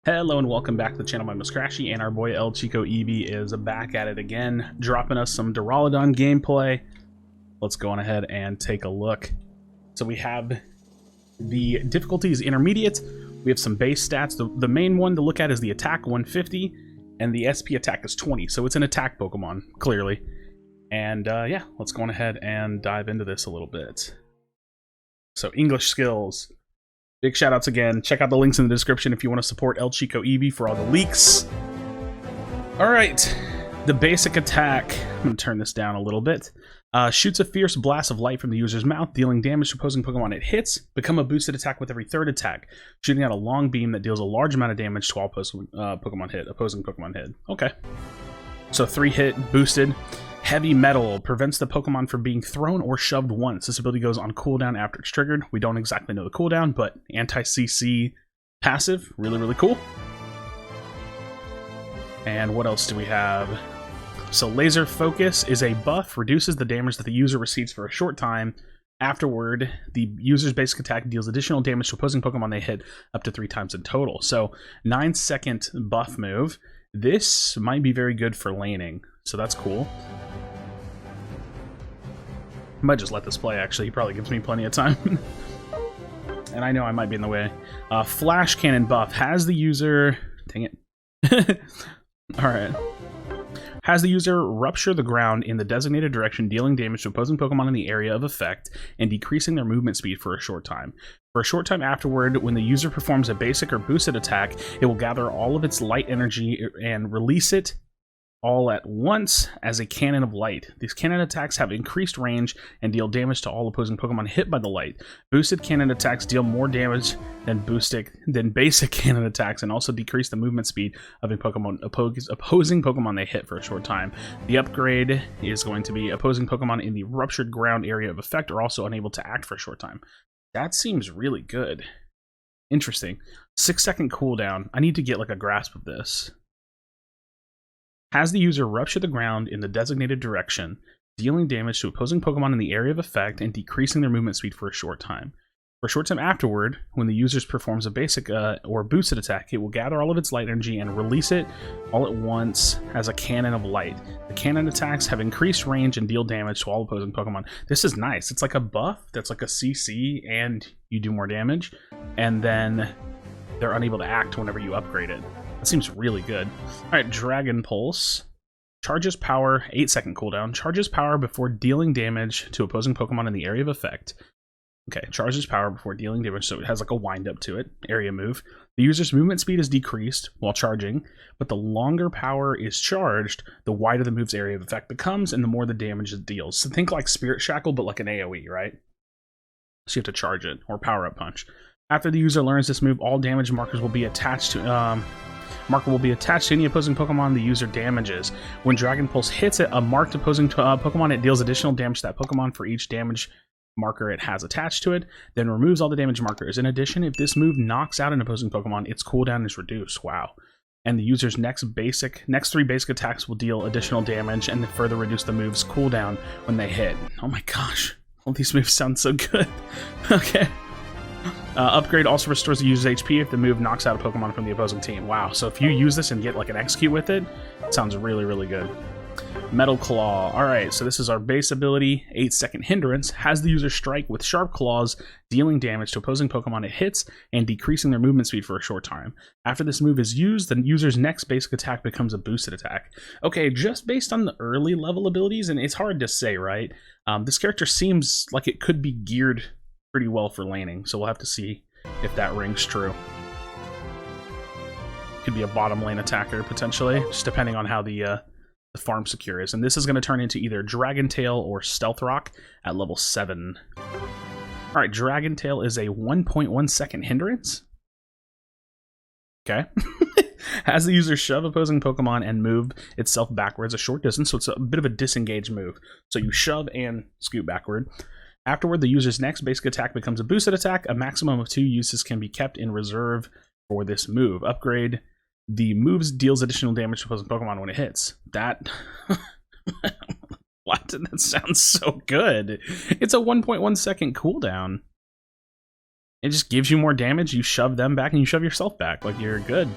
Hello and welcome back to the channel. My name is Krashy, and our boy El Chico Eevee is back at it again, dropping us some Duraludon gameplay. Let's go on ahead and take a look. So we have the difficulty is intermediate. We have some base stats. The main one to look at is the attack 150, and the SP attack is 20. So it's an attack Pokemon, clearly. And yeah, let's go on ahead and dive into this a little bit. So English skills. Big shoutouts again. Check out the links in the description if you want to support El Chico Eevee for all the leaks. Alright, the basic attack. I'm going to turn this down a little bit. Shoots a fierce blast of light from the user's mouth, dealing damage to opposing Pokemon it hits. Become a boosted attack with every third attack, shooting out a long beam that deals a large amount of damage to all opposing Pokemon hit. Okay. So 3-hit, boosted. Heavy Metal prevents the Pokemon from being thrown or shoved once. This ability goes on cooldown after it's triggered. We don't exactly know the cooldown, but anti-CC passive. Really, really cool. And what else do we have? So Laser Focus is a buff, reduces the damage that the user receives for a short time. Afterward, the user's basic attack deals additional damage to opposing Pokemon they hit up to 3 times in total. So 9-second buff move. This might be very good for laning, so that's cool. I might just let this play, actually. He probably gives me plenty of time. And I know I might be in the way. Flash Cannon buff has the user... Dang it. Alright. Has the user rupture the ground in the designated direction, dealing damage to opposing Pokemon in the area of effect and decreasing their movement speed for a short time. For a short time afterward, when the user performs a basic or boosted attack, it will gather all of its light energy and release it all at once as a cannon of light. These cannon attacks have increased range and deal damage to all opposing Pokemon hit by the light. Boosted cannon attacks deal more damage than basic cannon attacks and also decrease the movement speed of opposing Pokemon they hit for a short time. The upgrade is going to be opposing Pokemon in the ruptured ground area of effect are also unable to act for a short time. That seems really good. Interesting. 6-second cooldown. I need to get like a grasp of this. Has the user rupture the ground in the designated direction, dealing damage to opposing Pokemon in the area of effect and decreasing their movement speed for a short time. For a short time afterward, when the user performs a basic or boosted attack, it will gather all of its light energy and release it all at once as a cannon of light. The cannon attacks have increased range and deal damage to all opposing Pokemon. This is nice. It's like a buff that's like a CC and you do more damage, and then they're unable to act whenever you upgrade it. That seems really good. Alright, Dragon Pulse. Charges power, 8-second cooldown. Charges power before dealing damage to opposing Pokemon in the area of effect. Okay, charges power before dealing damage, so it has like a wind up to it. Area move. The user's movement speed is decreased while charging, but the longer power is charged, the wider the move's area of effect becomes, and the more the damage it deals. So think like Spirit Shackle, but like an AoE, right? So you have to charge it, or Power Up Punch. After the user learns this move, all damage markers will be attached to... marker will be attached to any opposing Pokemon the user damages. When Dragon Pulse hits a marked opposing Pokemon, it deals additional damage to that Pokemon for each damage marker it has attached to it, then removes all the damage markers. In addition, if this move knocks out an opposing Pokemon, its cooldown is reduced. Wow. And the user's next 3 basic attacks will deal additional damage and further reduce the move's cooldown when they hit. Oh my gosh. All these moves sound so good. Okay. Upgrade also restores the user's HP if the move knocks out a Pokemon from the opposing team. Wow, so if you use this and get like an execute with it, it sounds really, really good. Metal Claw. Alright, so this is our base ability. 8-second hindrance. Has the user strike with sharp claws, dealing damage to opposing Pokemon it hits and decreasing their movement speed for a short time. After this move is used, the user's next basic attack becomes a boosted attack. Okay, just based on the early level abilities, and it's hard to say, right? This character seems like it could be geared pretty well for laning, so we'll have to see if that rings true. Could be a bottom lane attacker, potentially, just depending on how the farm secure is. And this is going to turn into either Dragon Tail or Stealth Rock at level 7. Alright, Dragon Tail is a 1.1 second hindrance. Okay. Has the user shove opposing Pokemon and move itself backwards a short distance, so it's a bit of a disengaged move. So you shove and scoot backward. Afterward, the user's next basic attack becomes a boosted attack. A maximum of 2 uses can be kept in reserve for this move. Upgrade. The moves deals additional damage to opposing Pokemon when it hits. That... What? That sounds so good. It's a 1.1 second cooldown. It just gives you more damage, you shove them back, and you shove yourself back. Like, you're good.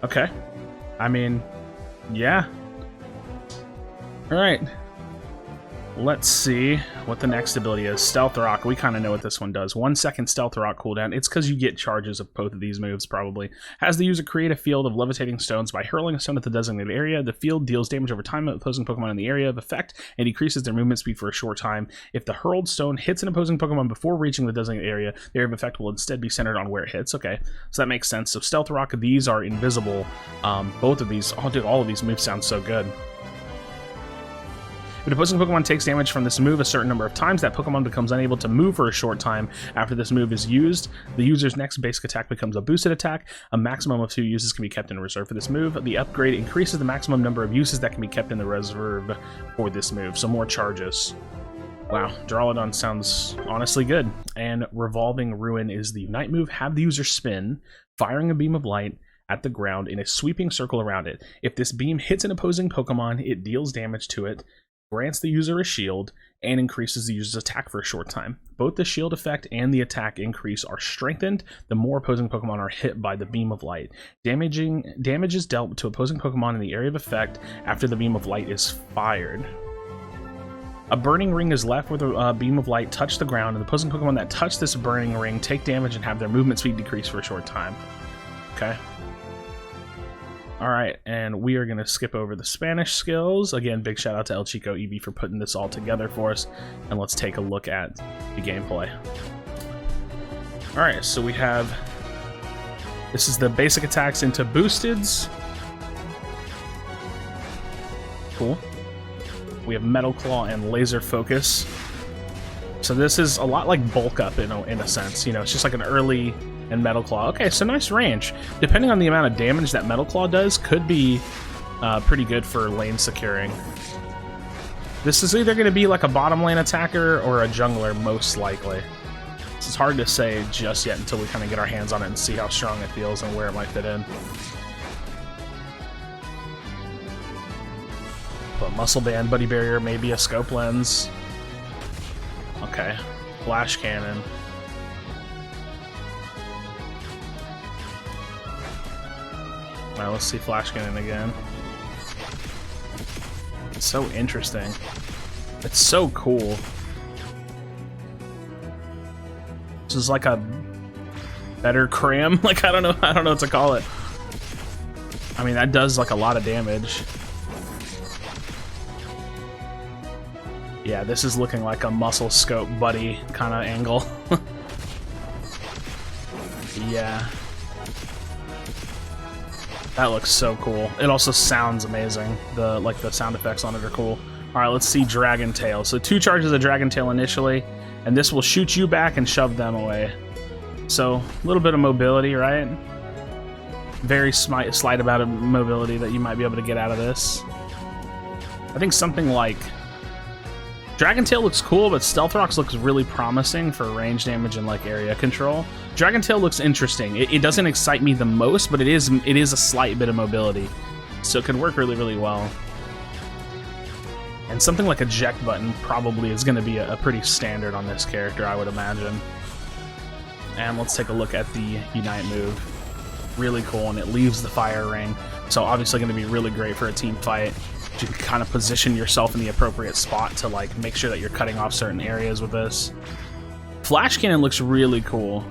Okay. I mean, yeah. Alright. Let's see what the next ability is. Stealth Rock. We kind of know what this one does. 1 second Stealth Rock cooldown. It's because you get charges of both of these moves, probably. Has the user create a field of levitating stones by hurling a stone at the designated area. The field deals damage over time to opposing Pokemon in the area of effect and decreases their movement speed for a short time. If the hurled stone hits an opposing Pokemon before reaching the designated area, the area of effect will instead be centered on where it hits. Okay, so that makes sense. So Stealth Rock, these are invisible. Both of these, oh dude, all of these moves sound so good. If an opposing Pokemon takes damage from this move a certain number of times, that Pokemon becomes unable to move for a short time after this move is used. The user's next basic attack becomes a boosted attack. A maximum of 2 uses can be kept in reserve for this move. The upgrade increases the maximum number of uses that can be kept in the reserve for this move, so more charges. Wow, Duraludon sounds honestly good. And Revolving Ruin is the Unite move. Have the user spin, firing a beam of light at the ground in a sweeping circle around it. If this beam hits an opposing Pokemon, it deals damage to it, grants the user a shield, and increases the user's attack for a short time. Both the shield effect and the attack increase are strengthened the more opposing Pokemon are hit by the beam of light. Damage is dealt to opposing Pokemon in the area of effect after the beam of light is fired. A burning ring is left with a beam of light touch the ground, and the opposing Pokemon that touch this burning ring take damage and have their movement speed decrease for a short time. Okay. Alright, and we are going to skip over the Spanish skills. Again, big shout out to El Chico EV for putting this all together for us. And let's take a look at the gameplay. Alright, so we have... This is the basic attacks into boosteds. Cool. We have Metal Claw and Laser Focus. So this is a lot like Bulk Up in a sense. You know, it's just like an early... and Metal Claw. Okay, so nice range. Depending on the amount of damage that Metal Claw does, could be pretty good for lane securing. This is either going to be like a bottom lane attacker or a jungler, most likely. This is hard to say just yet until we kind of get our hands on it and see how strong it feels and where it might fit in. But Muscle Band, Buddy Barrier, maybe a Scope Lens. Okay, Flash Cannon. Alright, let's see Flash Cannon again. It's so interesting. It's so cool. This is like a better cram. Like I don't know what to call it. I mean that does like a lot of damage. Yeah, this is looking like a muscle scope buddy kind of angle. Yeah. That looks so cool. It also sounds amazing. The sound effects on it are cool. Alright, let's see Dragon Tail. So 2 charges of Dragon Tail initially, and this will shoot you back and shove them away. So, a little bit of mobility, right? Very slight amount of mobility that you might be able to get out of this. I think something like... Dragon Tail looks cool, but Stealth Rocks looks really promising for range damage and like area control. Dragon Tail looks interesting. It doesn't excite me the most, but it is a slight bit of mobility, so it could work really, really well. And something like Eject Button probably is going to be a pretty standard on this character, I would imagine. And let's take a look at the Unite move. Really cool, and it leaves the Fire Ring, so obviously going to be really great for a team fight. You can kind of position yourself in the appropriate spot to like make sure that you're cutting off certain areas with this. Flash Cannon looks really cool.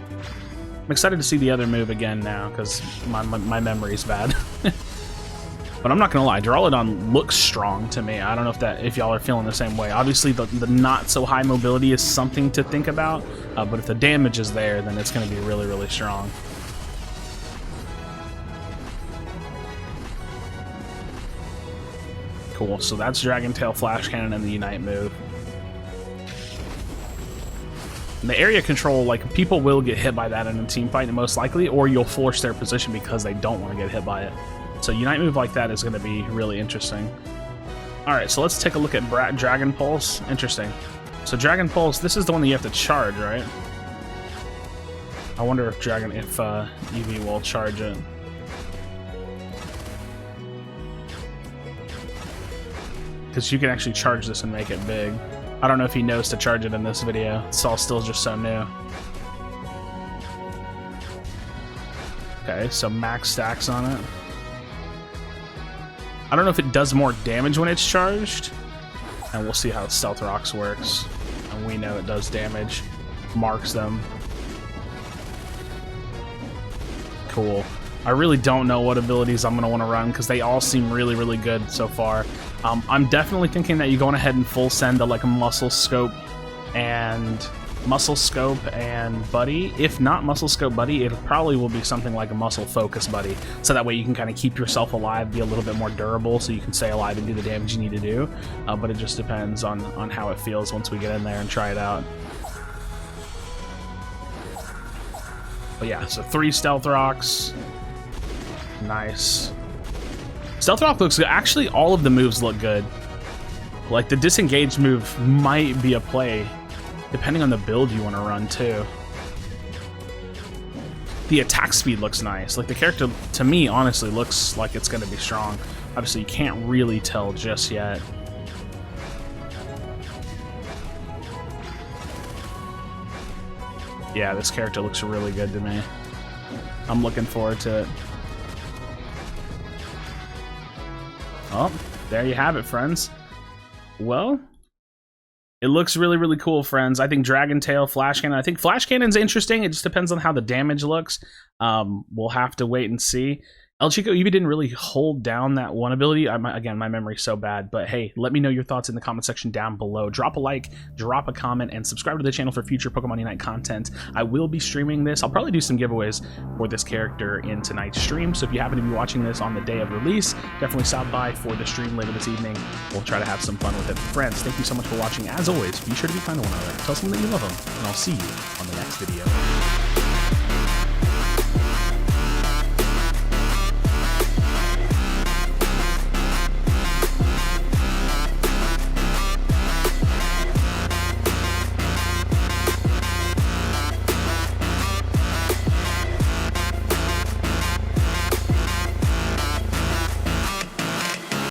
I'm excited to see the other move again now because my memory's bad. But I'm not gonna lie, Duraludon looks strong to me. I don't know if y'all are feeling the same way. Obviously the not so high mobility is something to think about, but if the damage is there, then it's gonna be really, really strong. Cool, so that's Dragon Tail, Flash Cannon, and the Unite move. And the area control, like, people will get hit by that in a team fight, most likely, or you'll force their position because they don't want to get hit by it. So Unite move like that is going to be really interesting. Alright, so let's take a look at Dragon Pulse. Interesting. So Dragon Pulse, this is the one that you have to charge, right? I wonder if EV will charge it. Because you can actually charge this and make it big. I don't know if he knows to charge it in this video. It's all still just so new. Okay, so max stacks on it. I don't know if it does more damage when it's charged, and we'll see how Stealth Rocks works. And we know it does damage. Marks them. Cool. I really don't know what abilities I'm going to want to run because they all seem really, really good so far. I'm definitely thinking that you're going ahead and full send to like a Muscle Scope and Buddy. If not Muscle Scope Buddy, it probably will be something like a Muscle Focus Buddy. So that way you can kind of keep yourself alive, be a little bit more durable so you can stay alive and do the damage you need to do. But it just depends on how it feels once we get in there and try it out. But yeah, so 3 Stealth Rocks. Nice. Stealth Rock looks good. Actually, all of the moves look good. Like, the disengage move might be a play, depending on the build you want to run, too. The attack speed looks nice. Like, the character, to me, honestly, looks like it's going to be strong. Obviously, you can't really tell just yet. Yeah, this character looks really good to me. I'm looking forward to it. Oh, there you have it, friends. Well, it looks really, really cool, friends. I think Dragon Tail, Flash Cannon. I think Flash Cannon's interesting. It just depends on how the damage looks. We'll have to wait and see. El Chico Eevee didn't really hold down that one ability. Again, my memory's so bad. But hey, let me know your thoughts in the comment section down below. Drop a like, drop a comment, and subscribe to the channel for future Pokemon Unite content. I will be streaming this. I'll probably do some giveaways for this character in tonight's stream. So if you happen to be watching this on the day of release, definitely stop by for the stream later this evening. We'll try to have some fun with it. Friends, thank you so much for watching. As always, be sure to be kind to one another. Tell someone that you love them, and I'll see you on the next video.